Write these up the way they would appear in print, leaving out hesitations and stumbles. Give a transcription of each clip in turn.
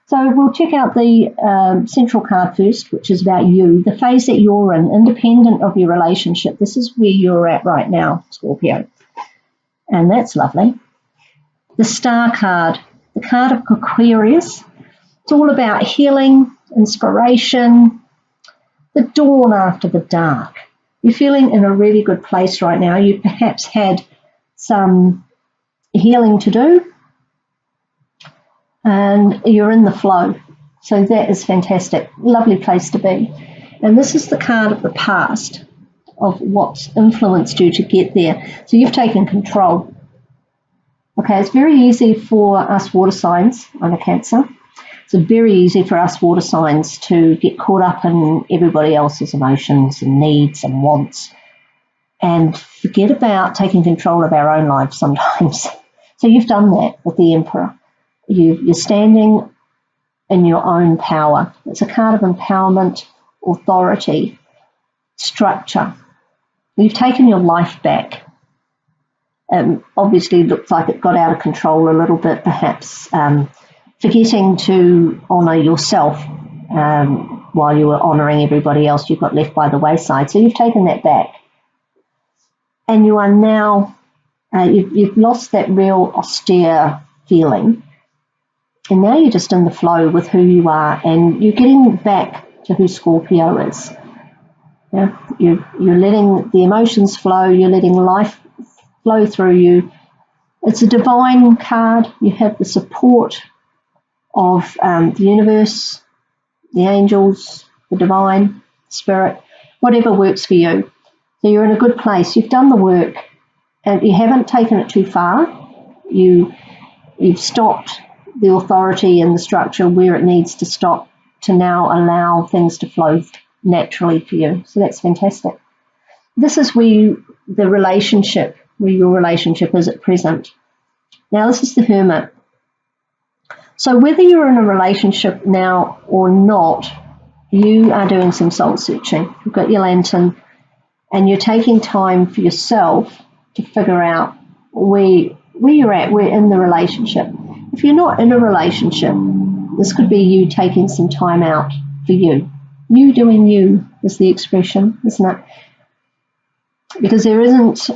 So we'll check out the central card first, which is about you, the phase that you're in, independent of your relationship. This is where you're at right now, Scorpio. And that's lovely. The Star card, the card of Aquarius. It's all about healing, inspiration, the dawn after the dark. You're feeling in a really good place right now. You perhaps had some healing to do, and you're in the flow. So that is fantastic. Lovely place to be. And this is the card of the past, of what's influenced you to get there. So you've taken control. Okay, it's very easy for us water signs. I'm a Cancer. It's very easy for us water signs to get caught up in everybody else's emotions and needs and wants and forget about taking control of our own lives sometimes. So you've done that with the Emperor. You're standing in your own power. It's a card of empowerment, authority, structure. You've taken your life back. Obviously looks like it got out of control a little bit, perhaps forgetting to honour yourself while you were honouring everybody else. You got left by the wayside. So you've taken that back. And you are now, you've lost that real austere feeling. And now you're just in the flow with who you are, and you're getting back to who Scorpio is. Yeah? You're letting the emotions flow, you're letting life flow through you. It's a divine card. You have the support of the universe, the angels, the divine, spirit, whatever works for you. So you're in a good place. You've done the work, and you haven't taken it too far. You've stopped the authority and the structure where it needs to stop to now allow things to flow naturally for you. So that's fantastic. This is where your relationship is at present. Now this is the Hermit. So whether you're in a relationship now or not, you are doing some soul searching. You've got your lantern and you're taking time for yourself to figure out where you're at, where in the relationship. If you're not in a relationship, this could be you taking some time out for you. You doing you is the expression, isn't it? Because there isn't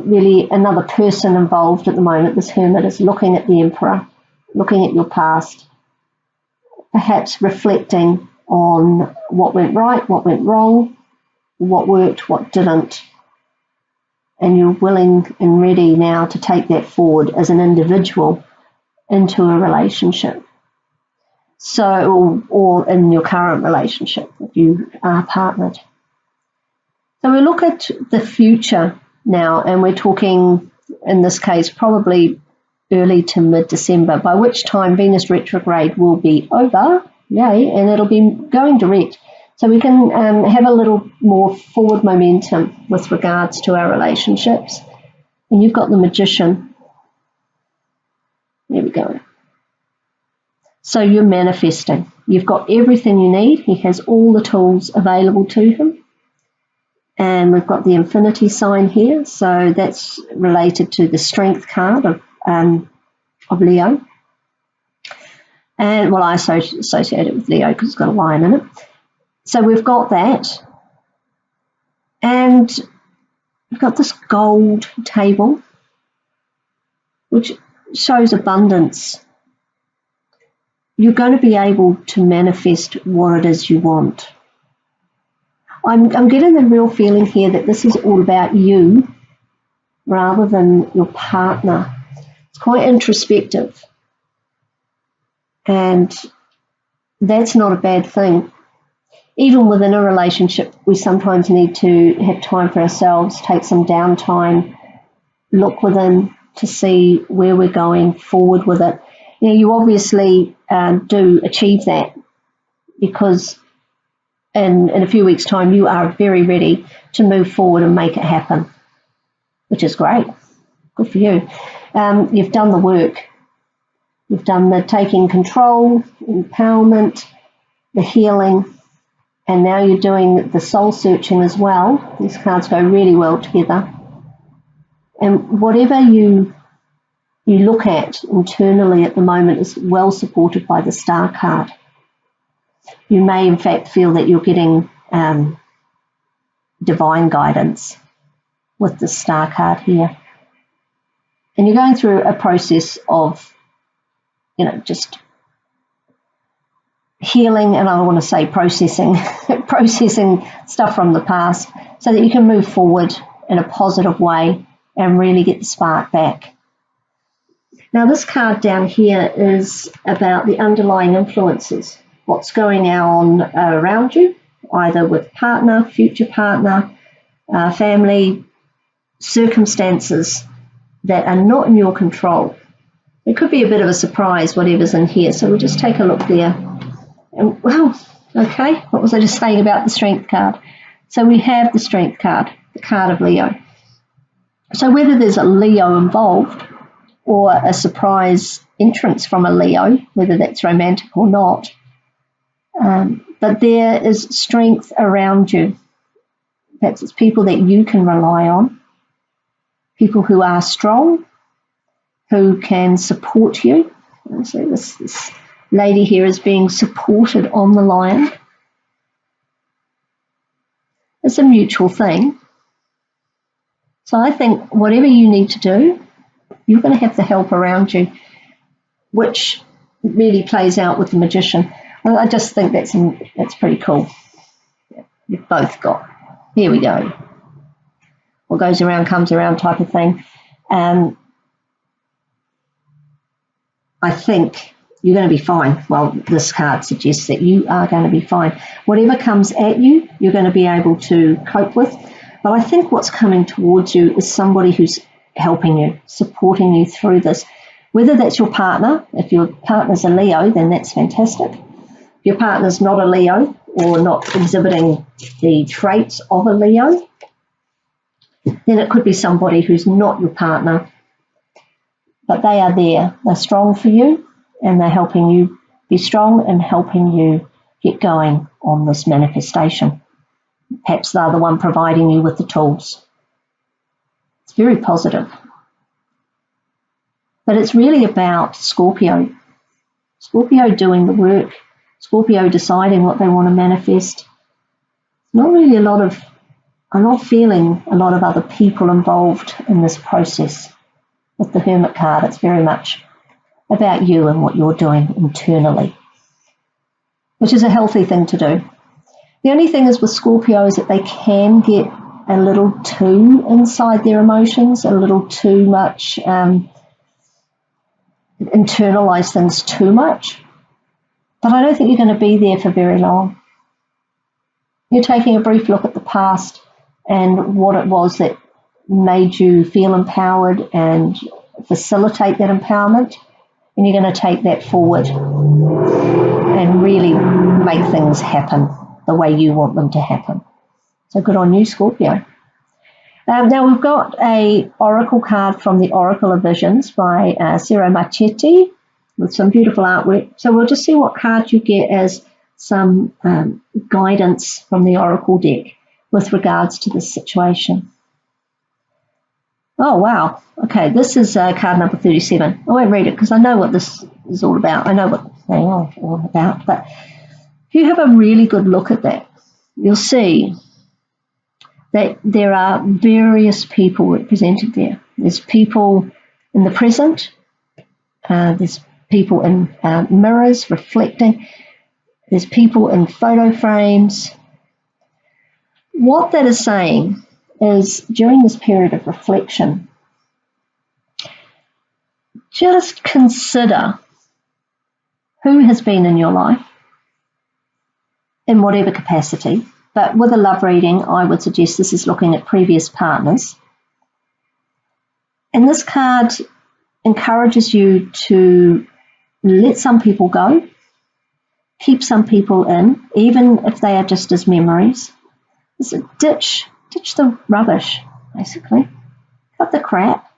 really another person involved at the moment. This Hermit is looking at the Emperor, looking at your past, perhaps reflecting on what went right, what went wrong, what worked, what didn't. And you're willing and ready now to take that forward as an individual into a relationship. So, or in your current relationship, if you are partnered. So we look at the future now, and we're talking, in this case, probably early to mid-December, by which time Venus retrograde will be over, yay, and it'll be going direct. So we can have a little more forward momentum with regards to our relationships. And you've got the Magician. There we go. So you're manifesting. You've got everything you need. He has all the tools available to him. And we've got the infinity sign here. So that's related to the strength card of Leo. And, well, I associate it with Leo because it's got a lion in it. So we've got that. And we've got this gold table, which shows abundance. You're going to be able to manifest what it is you want. I'm getting the real feeling here that this is all about you rather than your partner. It's quite introspective. And that's not a bad thing. Even within a relationship, we sometimes need to have time for ourselves, take some downtime, look within to see where we're going forward with it. Now, you obviously do achieve that because in a few weeks' time, you are very ready to move forward and make it happen, which is great. Good for you. You've done the work. You've done the taking control, empowerment, the healing, and now you're doing the soul searching as well. These cards go really well together. And whatever you you look at internally at the moment is well supported by the Star card. You may in fact feel that you're getting divine guidance with the Star card here. And you're going through a process of, just healing, and I want to say processing stuff from the past so that you can move forward in a positive way and really get the spark back. Now this card down here is about the underlying influences, what's going on around you, either with partner, future partner, family, circumstances that are not in your control. It could be a bit of a surprise, whatever's in here. So we'll just take a look there. And, well, okay, what was I just saying about the Strength card? So we have the Strength card, the card of Leo. So whether there's a Leo involved or a surprise entrance from a Leo, whether that's romantic or not, but there is strength around you. Perhaps it's people that you can rely on, people who are strong, who can support you. So this lady here is being supported on the line. It's a mutual thing. So I think whatever you need to do, you're going to have the help around you, which really plays out with the Magician. I just think that's pretty cool. You've both got, here we go, what goes around comes around type of thing. I think you're going to be fine. Well, this card suggests that you are going to be fine. Whatever comes at you, you're going to be able to cope with. But I think what's coming towards you is somebody who's helping you, supporting you through this. Whether that's your partner, if your partner's a Leo, then that's fantastic. If your partner's not a Leo or not exhibiting the traits of a Leo, then it could be somebody who's not your partner, but they are there. They're strong for you, and they're helping you be strong and helping you get going on this manifestation. Perhaps they're the one providing you with the tools. It's very positive. But it's really about Scorpio. Scorpio doing the work. Scorpio deciding what they want to manifest. Not really I'm not feeling a lot of other people involved in this process. With the Hermit card, it's very much about you and what you're doing internally, which is a healthy thing to do. The only thing is with Scorpio is that they can get a little too inside their emotions, a little too much, internalize things too much. But I don't think you're going to be there for very long. You're taking a brief look at the past and what it was that made you feel empowered and facilitate that empowerment, and you're going to take that forward and really make things happen the way you want them to happen. So good on you, Scorpio. Now we've got a oracle card from the Oracle of Visions by Ciro Marchetti with some beautiful artwork. So we'll just see what card you get as some guidance from the Oracle deck with regards to this situation. Oh, wow. Okay, this is card number 37. I won't read it because I know what this is all about. I know what they are all about. But if you have a really good look at that, you'll see that there are various people represented there. There's people in the present. There's people in mirrors reflecting. There's people in photo frames. What that is saying is during this period of reflection, just consider who has been in your life in whatever capacity. But with a love reading, I would suggest this is looking at previous partners. And this card encourages you to let some people go, keep some people in, even if they are just as memories. So ditch the rubbish, basically. Cut the crap.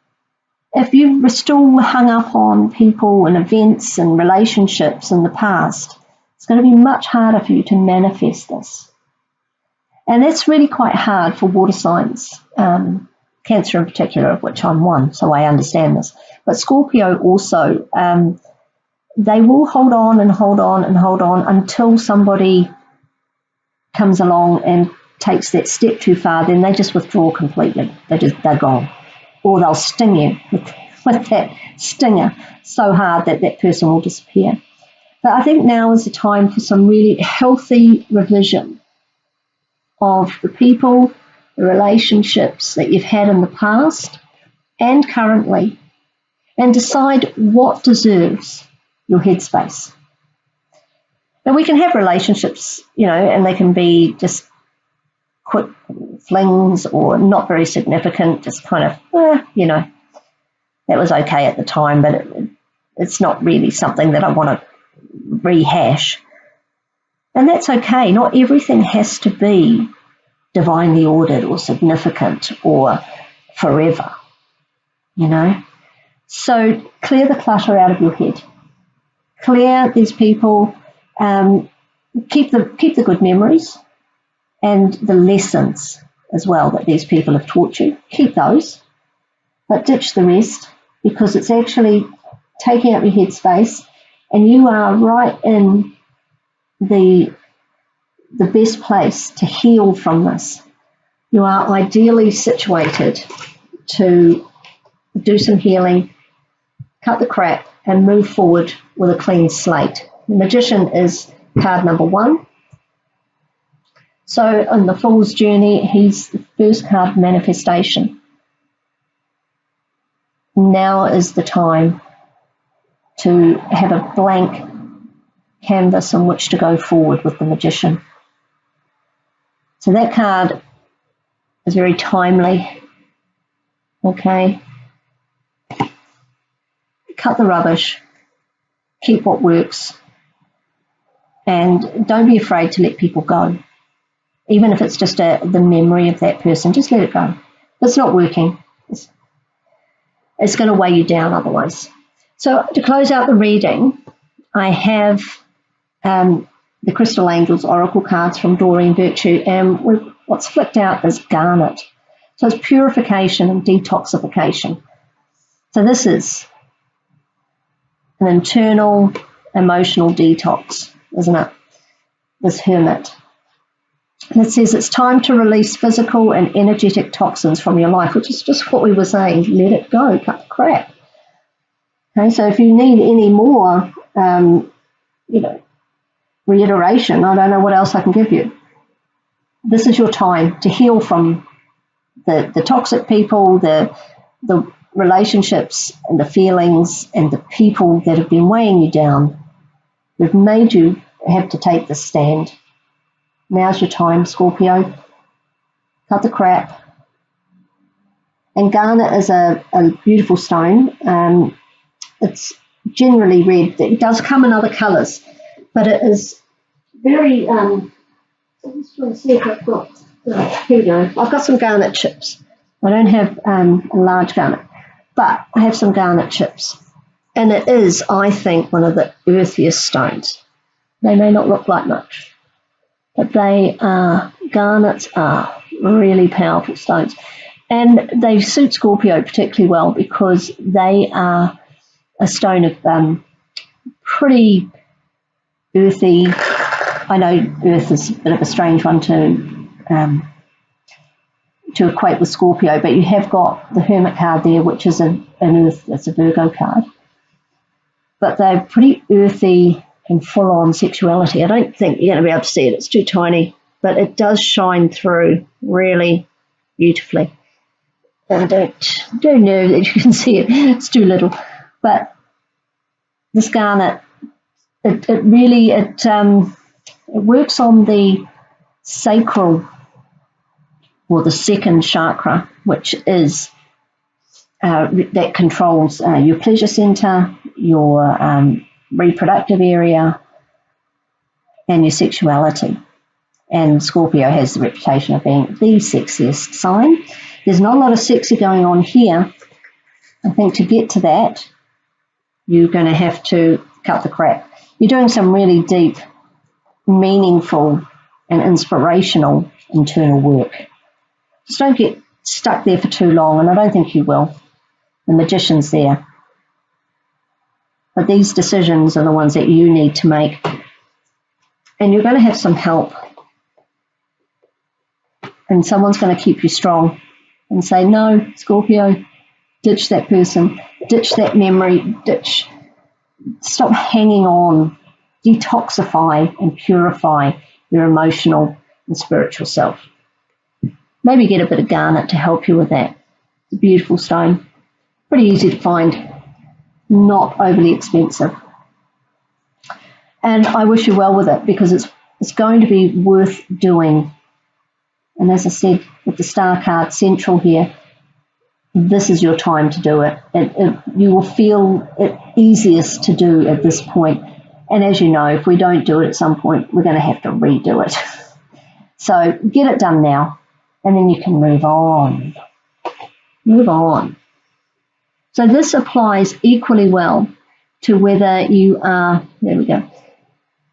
If you're still hung up on people and events and relationships in the past, it's going to be much harder for you to manifest this. And that's really quite hard for water signs, Cancer in particular, of which I'm one, so I understand this. But Scorpio also, they will hold on and hold on and hold on until somebody comes along and takes that step too far. Then they just withdraw completely. They're gone. Or they'll sting you with that stinger so hard that that person will disappear. But I think now is the time for some really healthy revision of the people, the relationships that you've had in the past and currently, and decide what deserves your headspace. Now, we can have relationships, and they can be just quick flings or not very significant, just kind of, that was okay at the time, but it's not really something that I want to rehash. And that's okay. Not everything has to be divinely ordered or significant or forever, So clear the clutter out of your head. Clear these people, keep the good memories and the lessons as well that these people have taught you. Keep those, but ditch the rest, because it's actually taking up your headspace, and you are right in the best place to heal from this. You are ideally situated to do some healing, cut the crap, and move forward with a clean slate. The Magician is card number 1. So on the Fool's Journey, he's the first card of manifestation. Now is the time to have a blank canvas on which to go forward with the Magician. So that card is very timely. Okay. Cut the rubbish. Keep what works. And don't be afraid to let people go. Even if it's just the memory of that person, just let it go. If it's not working, it's going to weigh you down otherwise. So to close out the reading, I have the Crystal Angels Oracle cards from Doreen Virtue, and what's flipped out is Garnet. So it's purification and detoxification. So this is an internal emotional detox, isn't it? This Hermit. And it says it's time to release physical and energetic toxins from your life, which is just what we were saying. Let it go, cut the crap. Okay, so if you need any more, reiteration, I don't know what else I can give you. This is your time to heal from the toxic people, the relationships and the feelings and the people that have been weighing you down. They've made you have to take this stand. Now's your time, Scorpio. Cut the crap. And Garnet is a beautiful stone. It's generally red. It does come in other colours, but it is very... I'm just trying to see if I've got... here we go. I've got some garnet chips. I don't have a large garnet, but I have some garnet chips. And it is, I think, one of the earthiest stones. They may not look like much, but garnets are really powerful stones. And they suit Scorpio particularly well because they are a stone of pretty earthy. I know earth is a bit of a strange one to equate with Scorpio, but you have got the Hermit card there, which is an earth, it's a Virgo card. But they're pretty earthy and full-on sexuality. I don't think you're going to be able to see it. It's too tiny, but it does shine through really beautifully. And don't know that you can see it. It's too little. But this garnet, it really works on the sacral, or the second chakra, which is that controls your pleasure center, your reproductive area, and your sexuality. And Scorpio has the reputation of being the sexiest sign. There's not a lot of sexy going on here. I think to get to that, you're going to have to cut the crap. You're doing some really deep, meaningful, and inspirational internal work. Just don't get stuck there for too long, and I don't think you will. The Magician's there. But these decisions are the ones that you need to make. And you're going to have some help. And someone's going to keep you strong and say, no, Scorpio, ditch that person, ditch that memory, stop hanging on, detoxify and purify your emotional and spiritual self. Maybe get a bit of garnet to help you with that. It's a beautiful stone, pretty easy to find, not overly expensive. And I wish you well with it, because it's going to be worth doing. And as I said, with the star card central here, this is your time to do it. You will feel it easiest to do at this point. And as you know, if we don't do it at some point, we're going to have to redo it. So get it done now, and then you can move on. Move on. So this applies equally well to whether you are,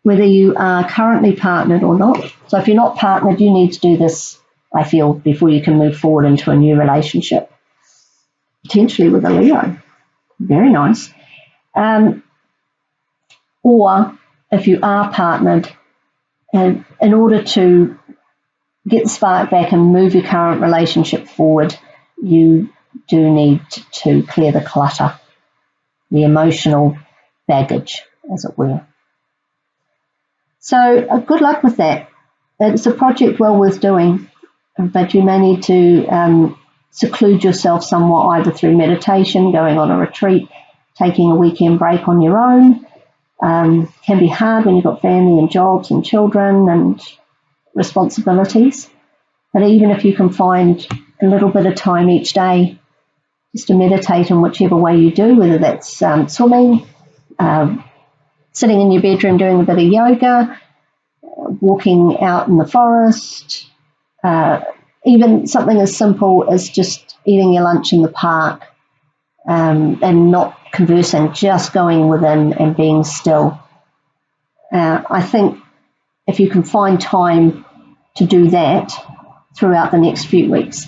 whether you are currently partnered or not. So if you're not partnered, you need to do this, I feel, before you can move forward into a new relationship, potentially with a Leo. Very nice. Or if you are partnered, and in order to get the spark back and move your current relationship forward, you do need to clear the clutter, the emotional baggage, as it were. So good luck with that. It's a project well worth doing, but you may need to seclude yourself somewhat, either through meditation, going on a retreat, taking a weekend break on your own. Can be hard when you've got family and jobs and children and responsibilities. But even if you can find a little bit of time each day just to meditate in whichever way you do, whether that's swimming, sitting in your bedroom doing a bit of yoga, walking out in the forest, even something as simple as just eating your lunch in the park, and not conversing, just going within and being still. I think if you can find time to do that throughout the next few weeks,